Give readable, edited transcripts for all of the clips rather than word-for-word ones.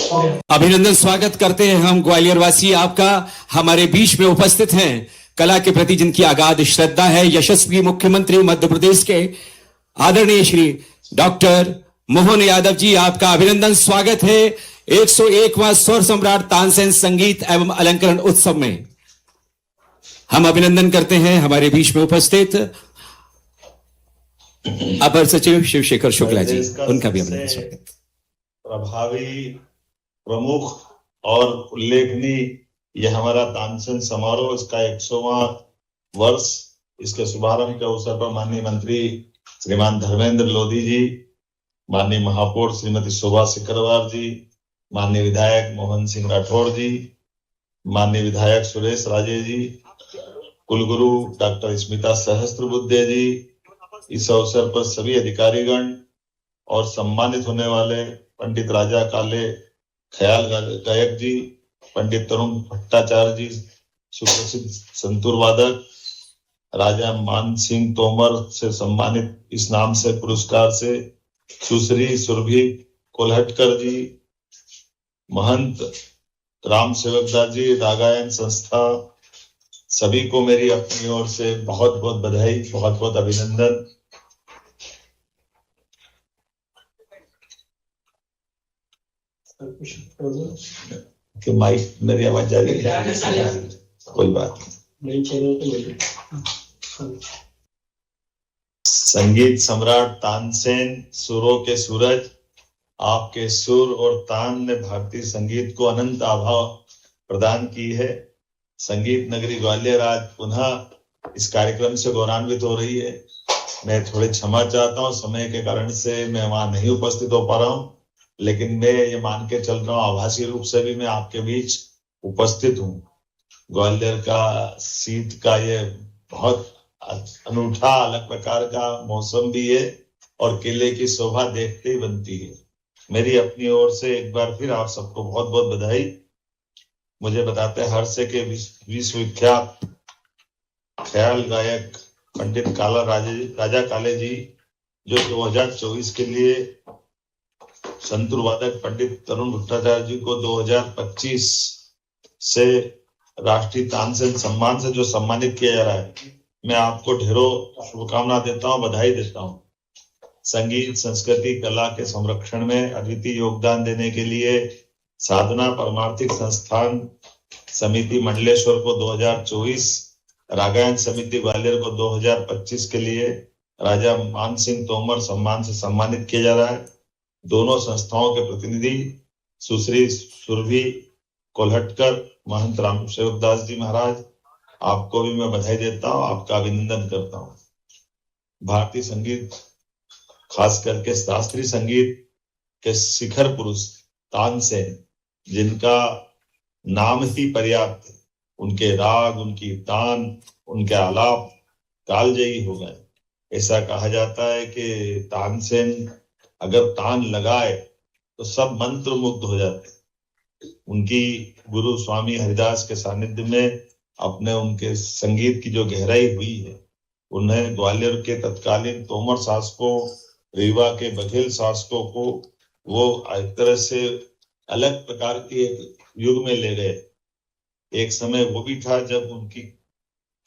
अभिनंदन स्वागत करते हैं हम ग्वालियर वासी आपका। हमारे बीच में उपस्थित हैं कला के प्रति जिनकी अगाध श्रद्धा है, यशस्वी मुख्यमंत्री मध्य प्रदेश के आदरणीय श्री डॉक्टर मोहन यादव जी, आपका अभिनंदन स्वागत है 101वां स्वर सम्राट तानसेन संगीत एवं अलंकरण उत्सव में। हम अभिनंदन करते हैं हमारे बीच में उपस्थित अपर सचिव शिवशेखर शुक्ला जी, उनका भी अभिनंदन स्वागत। प्रभावी, प्रमुख और उल्लेखनीय यह हमारा तानसेन समारोह, इसका 100वां वर्ष, इसके शुभारंभ के अवसर पर माननीय मंत्री श्रीमान धर्मेंद्र लोधी जी, माननीय महापौर श्रीमती शोभा सिकरवार जी, माननीय विधायक मोहन सिंह राठौड़ जी, माननीय विधायक सुरेश राजे जी, कुलगुरु डॉक्टर स्मिता सहस्त्रबुद्धे जी, इस अवसर पर सभी अधिकारीगण और सम्मानित होने वाले पंडित राजा काले ख्याल गायक जी, पंडित तरुण भट्टाचार्य जी, सुप्रसिद्ध संतूर वादक, राजा मान सिंह तोमर से सम्मानित इस नाम से पुरस्कार से सुश्री सुरभि कोल्हटकर जी, महंत राम सेवक दास जी, रागायन संस्था, सभी को मेरी अपनी ओर से बहुत बहुत बधाई, बहुत बहुत अभिनंदन। कि माइक मेरी आवाज जा रही है? कोई बात नहीं। संगीत सम्राट तानसेन, सुरों के सूरज, आपके सुर और तान ने भारतीय संगीत को अनंत आभा प्रदान की है। संगीत नगरी ग्वालियर आज पुनः इस कार्यक्रम से गौरवान्वित हो रही है। मैं थोड़ी क्षमा चाहता हूँ, समय के कारण से मैं वहां नहीं उपस्थित हो पा रहा हूँ, लेकिन मैं ये मान के चल रहा हूँ आभासी रूप से भी मैं आपके बीच उपस्थित हूँ। ग्वालियर का शीत का ये बहुत अनूठा अलग प्रकार का मौसम भी है और किले की शोभा देखते ही बनती है। मेरी अपनी ओर से एक बार फिर आप सबको बहुत बहुत बधाई। मुझे बताते हैं हर्षे के विश्वविख्यात ख्याल गायक पंडित राजा काले जी, जो 2024 के लिए संतूर वादक पंडित तरुण भट्टाचार्य जी को 2025 से राष्ट्रीय तानसेन सम्मान से जो सम्मानित किया जा रहा है, मैं आपको ढेरों शुभकामना देता हूँ, बधाई देता हूँ। संगीत, संस्कृति, कला के संरक्षण में अद्वितीय योगदान देने के लिए साधना परमार्थिक संस्थान समिति मंडलेश्वर को 2024, रागायन समिति ग्वालियर को 2025 के लिए राजा मान सिंह तोमर सम्मान से सम्मानित किया जा रहा है। दोनों संस्थाओं के प्रतिनिधि सुश्री सुरभि कोल्हटकर, महंत राम सेवक दास जी महाराज, आपको भी मैं बधाई देता हूँ, आपका अभिनंदन करता हूँ। भारतीय संगीत, खास करके शास्त्रीय संगीत के शिखर पुरुष तानसेन, जिनका नाम ही पर्याप्त है, उनके राग, उनकी तान, उनके आलाप कालजयी हो गए। ऐसा कहा जाता है कि तानसेन अगर तान लगाए तो सब मंत्र मुग्ध हो जाते। उनकी गुरु स्वामी हरिदास के सानिध्य में अपने उनके संगीत की जो गहराई हुई है, उन्हें ग्वालियर के तत्कालीन तोमर शासकों, रीवा के बघेल शासकों को वो एक तरह से अलग प्रकार के एक युग में ले गए। एक समय वो भी था जब उनकी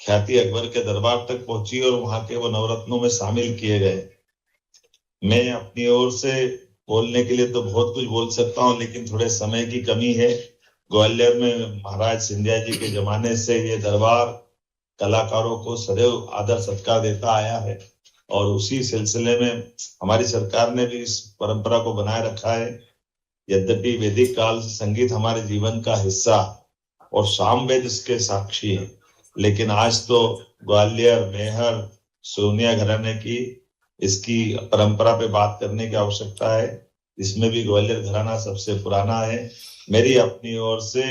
ख्याति अकबर के दरबार तक पहुंची और वहां के वो नवरत्नों में शामिल किए गए। मैं अपनी ओर से बोलने के लिए तो बहुत कुछ बोल सकता हूँ, लेकिन थोड़े समय की कमी है। ग्वालियर में महाराज सिंधिया जी के जमाने से ये दरबार कलाकारों को सदैव आदर सत्कार देता आया है और उसी सिलसिले में हमारी सरकार ने भी इस परंपरा को बनाए रखा है। यद्यपि वैदिक काल से संगीत हमारे जीवन का हिस्सा और सामवेद इसके साक्षी है, लेकिन आज तो ग्वालियर, मेहर, सोनिया घराने की इसकी परंपरा पे बात करने की आवश्यकता है। इसमें भी ग्वालियर घराना सबसे पुराना है। मेरी अपनी ओर से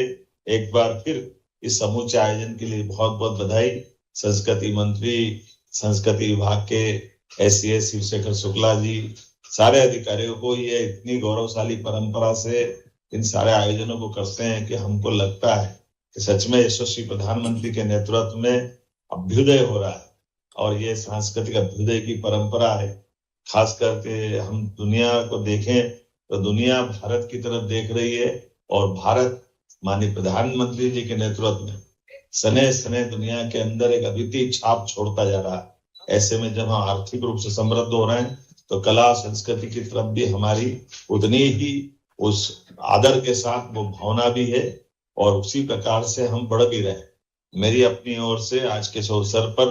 एक बार फिर इस समूचे आयोजन के लिए बहुत बहुत बधाई। संस्कृति मंत्री, संस्कृति विभाग के एससीएस शिवशेखर शुक्ला जी, सारे अधिकारियों को ये इतनी गौरवशाली परंपरा से इन सारे आयोजनों को करते हैं कि हमको लगता है कि सच में यशस्वी प्रधानमंत्री के नेतृत्व में अभ्युदय हो रहा है और ये सांस्कृतिक अभ्युदय की परंपरा है। खास करके हम दुनिया को देखें तो दुनिया भारत की तरफ देख रही है और भारत माननीय प्रधानमंत्री जी के नेतृत्व में सने सने दुनिया के अंदर एक अद्वितीय छाप छोड़ता जा रहा है। ऐसे में जब हम आर्थिक रूप से समृद्ध हो रहे हैं तो कला संस्कृति की तरफ भी हमारी उतनी ही उस आदर के साथ वो भावना भी है और उसी प्रकार से हम बढ़ भी रहे। मेरी अपनी ओर से आज के इस अवसर पर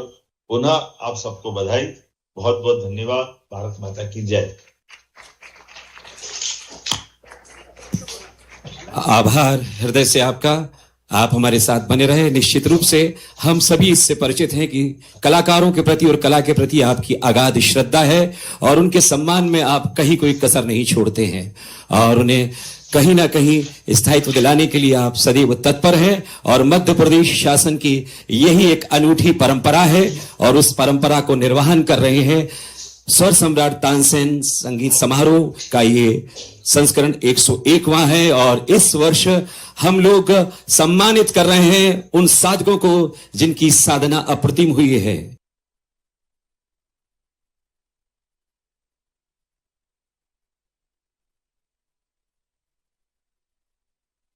पुनः आप सबको बधाई, बहुत बहुत धन्यवाद। भारत माता की जय। आभार हृदय से आपका। आप हमारे साथ बने रहे। निश्चित रूप से हम सभी इससे परिचित हैं कि कलाकारों के प्रति और कला के प्रति आपकी अगाध श्रद्धा है और उनके सम्मान में आप कहीं कोई कसर नहीं छोड़ते हैं और उन्हें कहीं ना कहीं स्थायित्व दिलाने के लिए आप सदैव तत्पर हैं। और मध्य प्रदेश शासन की यही एक अनूठी परंपरा है और उस परंपरा को निर्वहन कर रहे हैं। स्वर सम्राट तानसेन संगीत समारोह का ये संस्करण 101वां है और इस वर्ष हम लोग सम्मानित कर रहे हैं उन साधकों को जिनकी साधना अप्रतिम हुई है।